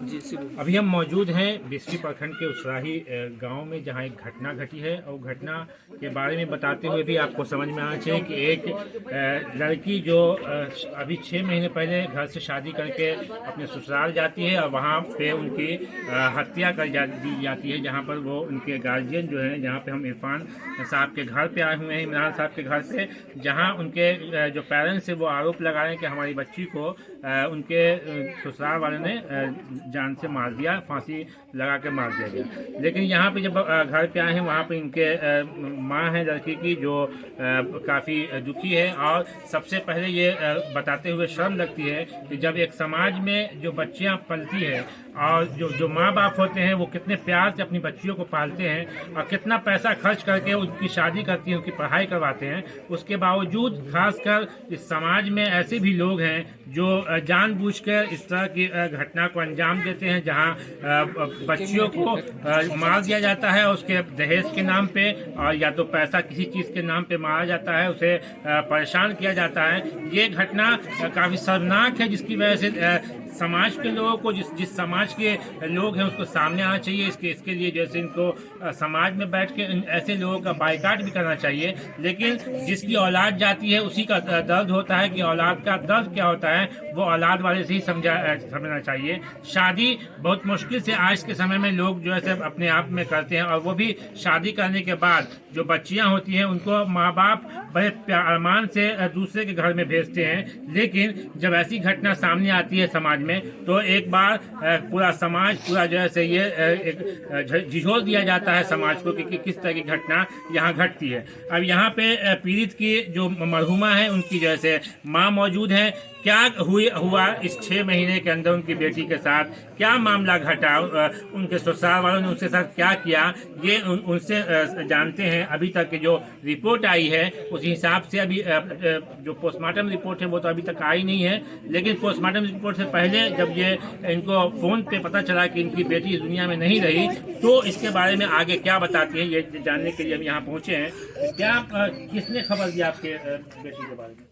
अभी हम मौजूद हैं बिस्फी प्रखंड के उसराही गांव में, जहां एक घटना घटी है और घटना के बारे में बताते हुए भी आपको समझ में आना चाहिए कि एक लड़की जो अभी 6 महीने पहले घर से शादी करके अपने ससुराल जाती है और वहां पे उनकी हत्या दी जाती है, जहां पर वो उनके गार्जियन जो है, जहां पे हम इरफान साहब के घर पे आए हुए हैं, इमरान साहब के घर से, जहां उनके जो पेरेंट्स है वो आरोप लगा रहे हैं कि हमारी बच्ची को उनके ससुराल वाले ने जान से मार दिया, फांसी लगा के मार दिया गया। लेकिन यहाँ पे जब घर पे आए हैं, वहाँ पे इनके माँ है लड़की की, जो काफ़ी दुखी है। और सबसे पहले ये बताते हुए शर्म लगती है कि जब एक समाज में जो बच्चियाँ पलती है और जो माँ बाप होते हैं वो कितने प्यार से अपनी बच्चियों को पालते हैं और कितना पैसा खर्च करके उनकी शादी करती हैं, उनकी पढ़ाई करवाते हैं, उसके बावजूद खासकर इस समाज में ऐसे भी लोग हैं जो जानबूझकर इस तरह की घटना को अंजाम देते हैं, जहां बच्चियों को मार दिया जाता है उसके दहेज के नाम पे, और या तो पैसा किसी चीज़ के नाम पे मारा जाता है, उसे परेशान किया जाता है। ये घटना काफ़ी शर्मनाक है, जिसकी वजह से समाज के लोगों को, जिस समाज के लोग हैं उसको सामने आना चाहिए। इसके लिए जैसे इनको समाज में बैठ के ऐसे लोगों का बाइकाट भी करना चाहिए। लेकिन जिसकी औलाद जाती है उसी का दर्द होता है कि औलाद का दर्द क्या होता है वो औलाद वाले से ही समझना चाहिए। शादी बहुत मुश्किल से आज के समय में लोग जो है अपने आप में करते हैं, और वो भी शादी करने के बाद जो बच्चियां होती हैं उनको माँ बाप बड़े अरमान से दूसरे के घर में भेजते हैं। लेकिन जब ऐसी घटना सामने आती है समाज में, तो एक बार पूरा समाज पूरा जो है ये एक झिझोल दिया जाता है समाज को कि किस तरह की घटना यहाँ घटती है। अब यहाँ पे पीड़ित की जो मरहुमा है उनकी जैसे माँ मौजूद है। क्या हुआ इस 6 महीने के अंदर उनकी बेटी के साथ, क्या मामला घटा, उनके ससुराल वालों ने उनके साथ क्या किया, ये उनसे जानते हैं। अभी तक की जो रिपोर्ट आई है उस हिसाब से अभी जो पोस्टमार्टम रिपोर्ट है वो तो अभी तक आई नहीं है, लेकिन पोस्टमार्टम रिपोर्ट से पहले जब ये इनको फोन पे पता चला कि इनकी बेटी इस दुनिया में नहीं रही, तो इसके बारे में आगे क्या बताती है ये जानने के लिए हम यहाँ पहुँचे हैं। क्या किसने खबर दी आपके बेटी के बारे में?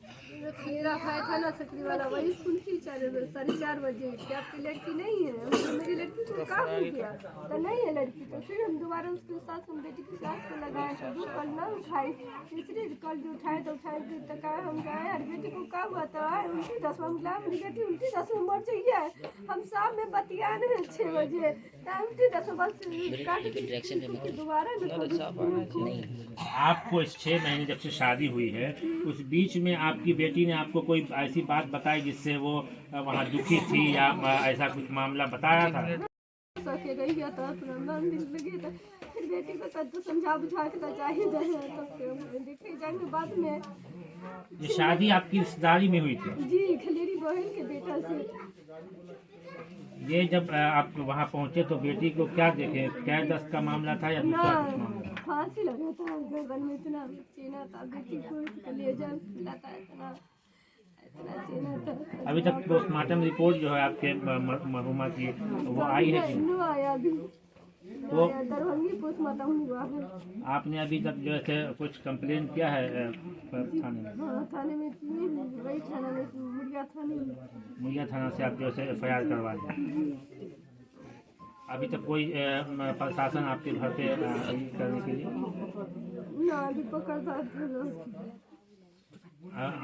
मेरा भाई था ना छकरी वाला, वही सुनती 4:30 बजे कि आपकी लड़की नहीं है। तो मेरी लड़की को कहाँ हो गया, तो नहीं है लड़की। तो फिर हम दोबारा उसके साथ हम बेटी की सास को लगाए, तो दो कल ना उठाई, तीसरी कल जो उठाए तो उठाए तक आए, हम गए अरे बेटी को क्या हुआ, तो आए 29वां मिला, मेरी बेटी 29वां मर चाहिए। हम शाम में बतिया रहे 6 बजे, आपको इस 6 महीने जब से शादी हुई है उस बीच में आपकी बेटी ने आपको कोई ऐसी बात बताई जिससे वो वहाँ दुखी थी, या ऐसा कुछ मामला बताया था? सके गई है तो लगे तो फिर बेटी को तो समझा बुझा के तो चाहिए तो देखे जाएंगे बाद में। ये शादी आपकी रिश्तेदारी में हुई थी? जी, खलेरी बहन के बेटा से। ये जब आप वहाँ पहुँचे तो बेटी को क्या देखे, क्या दस्त का मामला था या दूसरा कुछ मामला? फांसी लगा था गर्दन में, इतना चीना था, बेटी को कलेजा फुलाता है, इतना चीना था। अभी तक पोस्टमार्टम रिपोर्ट जो है आपके मरहुमा की वो आई है कि आया अभी? तो दरभंगी पोस्टमार्टम हुआ है। आपने अभी तक जो है कुछ कंप्लेन किया है थाने में? हाँ, थाने में वही थाना में, मुड़िया थाना से आप जो है FIR करवा दें। अभी तक कोई प्रशासन आपके घर पे करने के लिए ना अभी पकड़ता।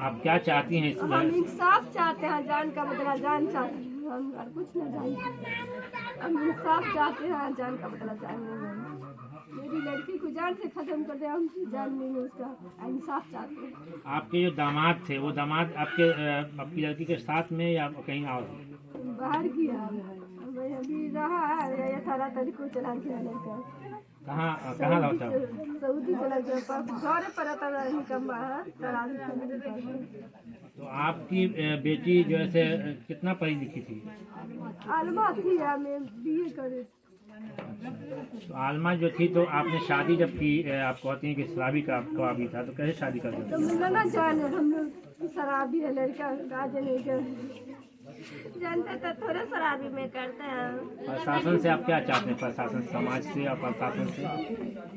आप क्या चाहती हैं इसमें? हम इंसाफ चाहते हैं, जान का बदला जान चाहते हैं, हम और कुछ नहीं जानते। हम इंसाफ चाहते हैं, जान का बदला जान नहीं। मेरी लड़की को जान से खत्म कर दे, हम जान नहीं, उसका इंसाफ चाहते हैं। आपके जो दामाद थे वो दामाद आपकी लड़की के साथ में या कहीं और बाहर किया? अभी रहा है 18 तारीख को चला गया लड़का। कहाँ लौटा? सऊदी चला गया, घर पर आता बाहर। तो आपकी बेटी जो है कितना पढ़ी लिखी थी? आलमा थी, मैं BA करे। तो आलमा जो थी, तो आपने शादी जब की, आप कहती हैं कि शराबी का आपका अभी था, तो कैसे शादी कर दी? तो मिला ना जाने, हम लोग शराबी है लड़का, गाजे नहीं कर जानते तो थोड़े शराबी में करते हैं। प्रशासन से आप क्या चाहते हैं? प्रशासन, समाज से या प्रशासन से?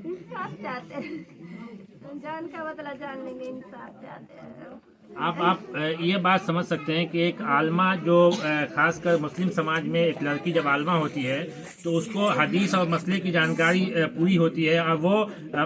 इंसाफ चाहते हैं, जान का बदला जान लेंगे, इंसाफ चाहते हैं। आप ये बात समझ सकते हैं कि एक आलमा जो खासकर मुस्लिम समाज में एक लड़की जब आलमा होती है तो उसको हदीस और मसले की जानकारी पूरी होती है और वो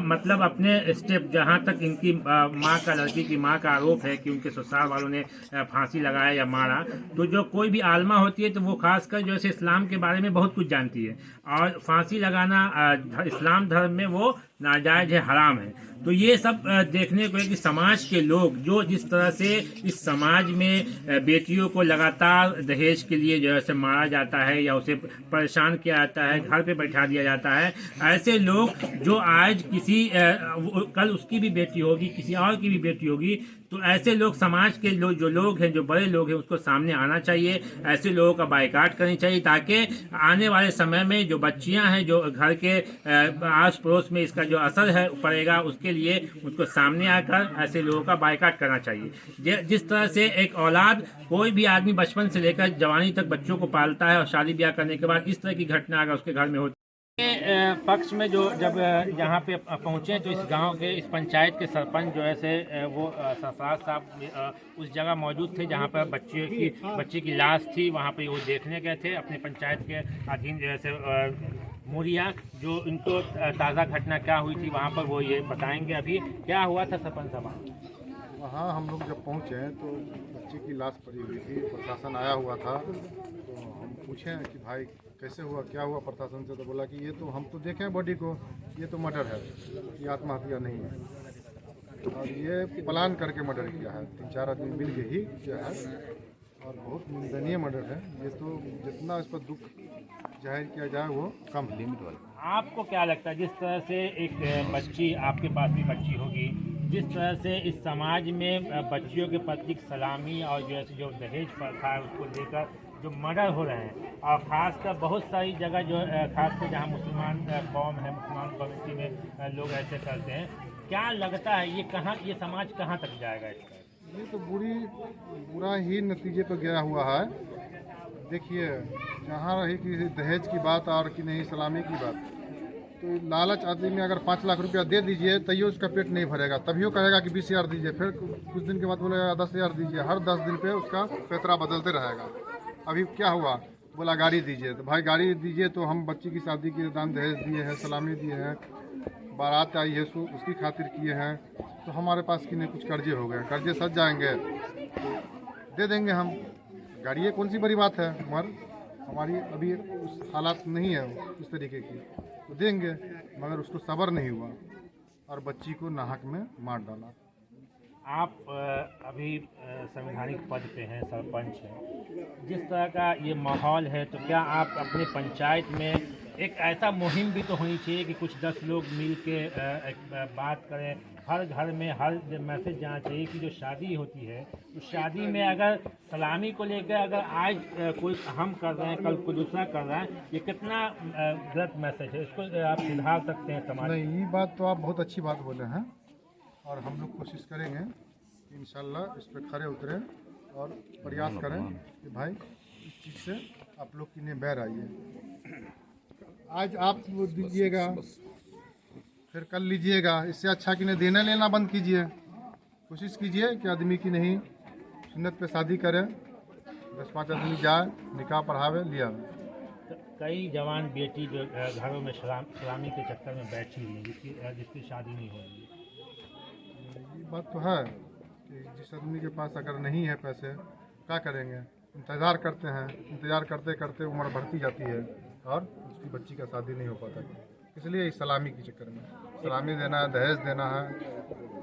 मतलब अपने स्टेप जहाँ तक इनकी माँ का लड़की की माँ का आरोप है कि उनके ससुराल वालों ने फांसी लगाया या मारा, तो जो कोई भी आलमा होती है तो वो खासकर जो है इस्लाम के बारे में बहुत कुछ जानती है और फांसी लगाना इस्लाम धर्म में वो नाजायज है, हराम है। तो ये सब देखने को है कि समाज के लोग जो जिस तरह से इस समाज में बेटियों को लगातार दहेज के लिए जो है मारा जाता है या उसे परेशान किया जाता है, घर पे बैठा दिया जाता है, ऐसे लोग जो आज किसी कल उसकी भी बेटी होगी, किसी और की भी बेटी होगी, तो ऐसे लोग समाज के जो लोग हैं, जो बड़े लोग हैं, उसको सामने आना चाहिए, ऐसे लोगों का बाइकाट करनी चाहिए ताकि आने वाले समय में जो बच्चियां हैं जो घर के आस पड़ोस में इसका जो असर है पड़ेगा, उसके लिए उसको सामने आकर ऐसे लोगों का बाइकाट करना चाहिए। जिस तरह से एक औलाद कोई भी आदमी बचपन से लेकर जवानी तक बच्चों को पालता है और शादी ब्याह करने के बाद इस तरह की घटना अगर उसके घर में होती पक्ष में जो जब यहाँ पे पहुँचे तो इस गांव के इस पंचायत के सरपंच जो है से वो सरफराज साहब उस जगह मौजूद थे जहाँ पर बच्ची की लाश थी, वहाँ पे वो देखने गए थे अपने पंचायत के अधीन जो है से मोरिया, जो इनको ताज़ा घटना क्या हुई थी वहाँ पर वो ये बताएंगे। अभी क्या हुआ था सरपंच साहब? वहाँ हम लोग जब पहुँचे तो बच्चे की लाश पड़ी हुई थी, प्रशासन आया हुआ था, तो हम पूछे कि भाई कैसे हुआ, क्या हुआ प्रशासन से, तो बोला कि ये तो हम तो देखें बॉडी को, ये तो मर्डर है, ये आत्महत्या नहीं है और ये प्लान करके मर्डर किया है, 3-4 आदमी मिल के ही किया है और बहुत निंदनीय मर्डर है ये। तो जितना इस पर दुख जाहिर किया जाए वो कम लिमिट वाला। आपको क्या लगता है जिस तरह से एक बच्ची, आपके पास भी बच्ची होगी, जिस तरह से इस समाज में बच्चियों के प्रति सलामी और जैसे जो दहेज प्रथा है उसको लेकर जो मर्डर हो रहे हैं और ख़ासकर बहुत सारी जगह जो खासकर जहाँ मुसलमान कौम है, मुसलमान कम्युनिटी में लोग ऐसे करते हैं, क्या लगता है ये समाज कहाँ तक जाएगा इसका? ये तो बुरा ही नतीजे पर गया हुआ है। देखिए, जहाँ रही कि दहेज की बात और कि नहीं सलामी की बात, तो लालच आदमी में अगर 5 लाख रुपया दे दीजिए तैयो उसका पेट नहीं भरेगा, तभी वो कहेगा कि 20,000 दीजिए, फिर कुछ दिन के बाद बोलेगा 10,000 दीजिए, हर 10 दिन पे उसका पैतरा बदलते रहेगा। अभी क्या हुआ, बोला गाड़ी दीजिए, तो भाई गाड़ी दीजिए तो हम बच्ची की शादी के दान दहेज दिए हैं, सलामी दिए हैं, बारात आई है उसकी खातिर किए हैं, तो हमारे पास कि नहीं कुछ कर्जे हो गए, कर्जे सज जाएंगे तो दे देंगे हम। गाड़ी कौन सी बड़ी बात है, मगर हमारी अभी उस हालात नहीं है उस तरीके की, तो देंगे, मगर उसको सब्र नहीं हुआ और बच्ची को नाहक में मार डाला। आप अभी संवैधानिक पद पे हैं, सरपंच हैं, जिस तरह का ये माहौल है तो क्या आप अपने पंचायत में एक ऐसा मुहिम भी तो होनी चाहिए कि कुछ 10 लोग मिल के बात करें, हर घर में हर मैसेज जाना चाहिए कि जो शादी होती है उस शादी में अगर सलामी को लेकर अगर आज कोई हम कर रहे हैं, कल कोई दूसरा कर रहा है, ये कितना गलत मैसेज है, इसको आप सुधार सकते हैं समाज? नहीं, ये बात तो आप बहुत अच्छी बात बोले हैं और हम लोग कोशिश करेंगे कि इंशाल्लाह इस पर खरे उतरें और प्रयास करें कि भाई इस चीज़ से आप लोग की ने बैर आइए। आज आप दीजिएगा फिर कल लीजिएगा, इससे अच्छा कि नहीं देना लेना बंद कीजिए। कोशिश कीजिए कि आदमी की नहीं सुन्नत पे शादी करें, 10-5 आदमी जाए, निकाह पढ़ावे, लिया। कई जवान बेटी जो घरों में सलामी के चक्कर में बैठी हुई है, जिसकी शादी नहीं हो रही है। ये बात तो है कि जिस आदमी के पास अगर नहीं है पैसे, क्या करेंगे, इंतज़ार करते हैं, इंतज़ार करते करते उम्र बढ़ती जाती है और उसकी बच्ची का शादी नहीं हो पाता, इसलिए इस सलामी के चक्कर में सलामी देना है, दहेज देना है।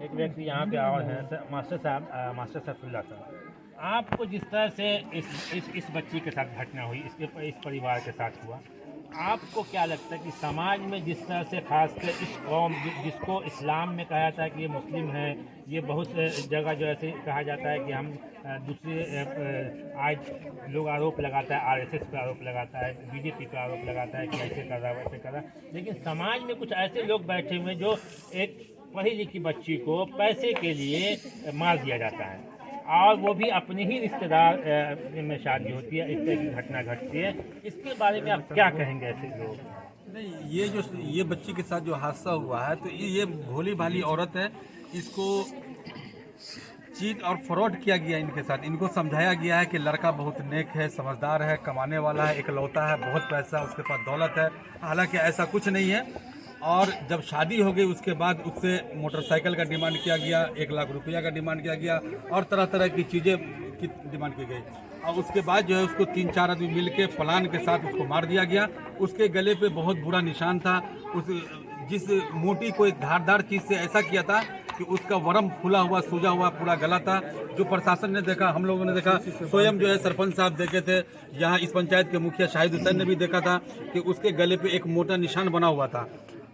एक व्यक्ति यहाँ पे और हैं, मास्टर सैफुल्लाह साहब, आपको जिस तरह से इस बच्ची के साथ घटना हुई, इस परिवार के साथ हुआ, आपको क्या लगता है कि समाज में जिस तरह से खासकर इस कौम जिसको इस्लाम में कहा जाता है कि ये मुस्लिम है, ये बहुत जगह जो ऐसे कहा जाता है कि हम दूसरे आज लोग आरोप लगाता है, आरएसएस पे आरोप लगाता है, बीजेपी पे आरोप लगाता है कि ऐसे कर रहा है वैसे कर रहा है, लेकिन समाज में कुछ ऐसे लोग बैठे हुए जो एक पढ़ी लिखी बच्ची को पैसे के लिए मार दिया जाता है और वो भी अपने ही रिश्तेदार में शादी होती है, इस तरह की घटना घटती है, इसके बारे में आप क्या कहेंगे ऐसे लोग? नहीं, ये बच्ची के साथ जो हादसा हुआ है तो ये भोली भाली औरत है, इसको चीट और फ्रॉड किया गया इनके साथ। इनको समझाया गया है कि लड़का बहुत नेक है, समझदार है, कमाने वाला है, इकलौता है, बहुत पैसा उसके पास दौलत है। हालांकि ऐसा कुछ नहीं है। और जब शादी हो गई उसके बाद उससे मोटरसाइकिल का डिमांड किया गया, 1 लाख रुपया का डिमांड किया गया और तरह तरह की चीज़ें की डिमांड की गई। और उसके बाद जो है उसको 3-4 आदमी मिल के प्लान के साथ उसको मार दिया गया। उसके गले पे बहुत बुरा निशान था। उस जिस मोटी को एक धारदार चीज़ से ऐसा किया था कि उसका वरम फूला हुआ, सूजा हुआ पूरा गला था। जो प्रशासन ने देखा, हम लोगों ने देखा, स्वयं जो है सरपंच साहब देखे थे, यहाँ इस पंचायत के मुखिया शाहिद हुसैन ने भी देखा था कि उसके गले पे एक मोटा निशान बना हुआ था।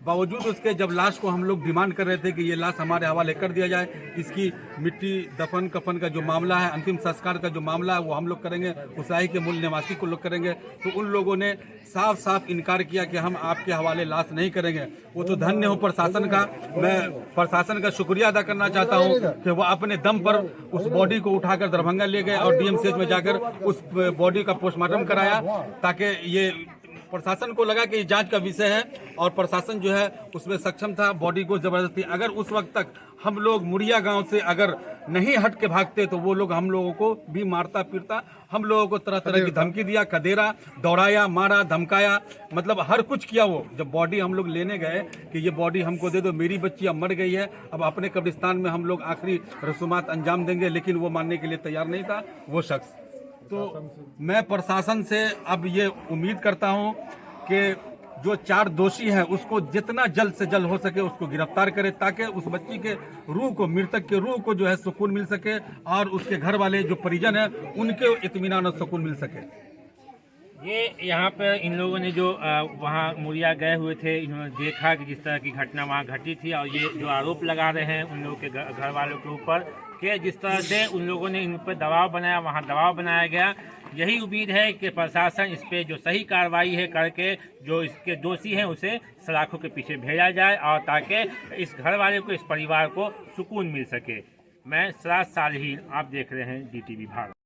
बावजूद उसके जब लाश को हम लोग डिमांड कर रहे थे कि ये लाश हमारे हवाले कर दिया जाए, इसकी मिट्टी दफन कफन का जो मामला है, अंतिम संस्कार का जो मामला है वो हम लोग करेंगे, उसाही के मूल निवासी को लोग करेंगे, तो उन लोगों ने साफ साफ इनकार किया कि हम आपके हवाले लाश नहीं करेंगे। वो तो धन्य हो प्रशासन का। मैं प्रशासन का शुक्रिया अदा करना चाहता हूँ कि वो अपने दम पर उस बॉडी को उठाकर दरभंगा ले गए और डीएमसीएच में जाकर उस बॉडी का पोस्टमार्टम कराया, ताकि ये प्रशासन को लगा कि ये जांच का विषय है और प्रशासन जो है उसमें सक्षम था। बॉडी को जबरदस्ती, अगर उस वक्त तक हम लोग मुड़िया गांव से अगर नहीं हट के भागते तो वो लोग हम लोगों को भी मारता पीटता, हम लोगों को तरह तरह की धमकी दिया, कदेरा, दौड़ाया, मारा, धमकाया, मतलब हर कुछ किया। वो जब बॉडी हम लोग लेने गए कि ये बॉडी हमको दे दो, मेरी बच्ची अब मर गई है, अब अपने कब्रिस्तान में हम लोग आखिरी रसूमात अंजाम देंगे, लेकिन वो मानने के लिए तैयार नहीं था वो शख्स। तो मैं प्रशासन से अब ये उम्मीद करता हूं कि जो 4 दोषी हैं उसको जितना जल्द से जल्द हो सके उसको गिरफ्तार करे, ताकि उस बच्ची के रूह को, मृतक के रूह को जो है सुकून मिल सके और उसके घर वाले जो परिजन हैं उनके इत्मीनान और सुकून मिल सके। ये यहाँ पर इन लोगों ने जो वहाँ मुड़िया गए हुए थे, इन्होंने देखा कि जिस तरह की घटना वहाँ घटी थी और ये जो आरोप लगा रहे हैं उन लोगों के घर वालों के ऊपर कि जिस तरह से उन लोगों ने इन पर दबाव बनाया, वहाँ दबाव बनाया गया। यही उम्मीद है कि प्रशासन इस पर जो सही कार्रवाई है करके जो इसके दोषी हैं उसे सलाखों के पीछे भेजा जाए और ताकि इस घर वाले को, इस परिवार को सुकून मिल सके। मैं सराज सालहीन, आप देख रहे हैं GTV भारत।